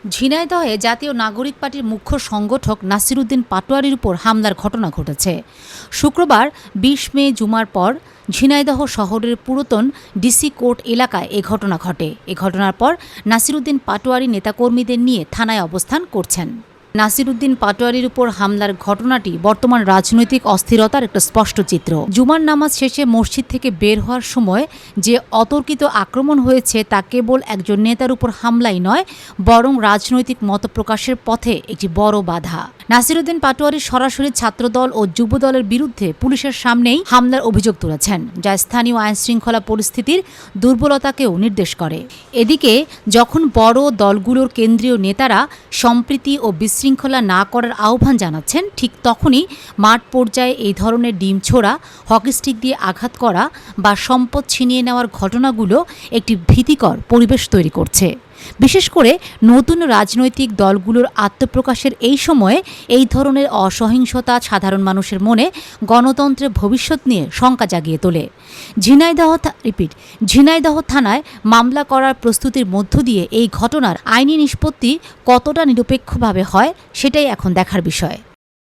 ঝিনাইদহে জাতীয় নাগরিক পার্টির মুখ্য সংগঠক নাসিরউদ্দিন পাটোয়ারির উপর হামলার ঘটনা ঘটেছে। শুক্রবার ২০ মে জুমার পর ঝিনাইদহ শহরের পুরাতন ডিসি কোর্ট এলাকায় এ ঘটনা ঘটে। এ ঘটনার পর নাসিরউদ্দিন পাটোয়ারি নেতাকর্মীদের নিয়ে থানায় অবস্থান করছেন। নাসিরউদ্দিন পাটোয়ারির উপর হামলার ঘটনাটি বর্তমান রাজনৈতিক অস্থিরতার একটা স্পষ্ট চিত্র। জুমার নামাজ শেষে মসজিদ থেকে বের হওয়ার সময় যে অতর্কিত আক্রমণ হয়েছে তা কেবল একজন নেতার উপর হামলাই নয়, বরং রাজনৈতিক মতপ্রকাশের পথে একটি বড় বাধা। নাসিরউদ্দিন পাটোয়ারি সরাসরি ছাত্রদল ও যুবদলের বিরুদ্ধে পুলিশের সামনেই হামলার অভিযোগ তুলেছেন, যা স্থানীয় আইনশৃঙ্খলা পরিস্থিতির দুর্বলতাকেও নির্দেশ করে। এদিকে যখন বড় দলগুলোর কেন্দ্রীয় নেতারা সম্প্রীতি ও বিশৃঙ্খলা না করার আহ্বান জানাচ্ছেন, ঠিক তখনই মাঠ পর্যায়ে এই ধরনের ডিম ছোড়া, হকিস্টিক দিয়ে আঘাত করা বা সম্পদ ছিনিয়ে নেওয়ার ঘটনাগুলো একটি ভীতিকর পরিবেশ তৈরি করছে। বিশেষ করে নতুন রাজনৈতিক দলগুলোর আত্মপ্রকাশের এই সময়ে এই ধরনের অসহিংসতা সাধারণ মানুষের মনে গণতন্ত্রের ভবিষ্যৎ নিয়ে শঙ্কা জাগিয়ে তোলে। ঝিনাইদহ থানায় মামলা করার প্রস্তুতির মধ্য দিয়ে এই ঘটনার আইনি নিষ্পত্তি কতটা নিরপেক্ষভাবে হয়, সেটাই এখন দেখার বিষয়।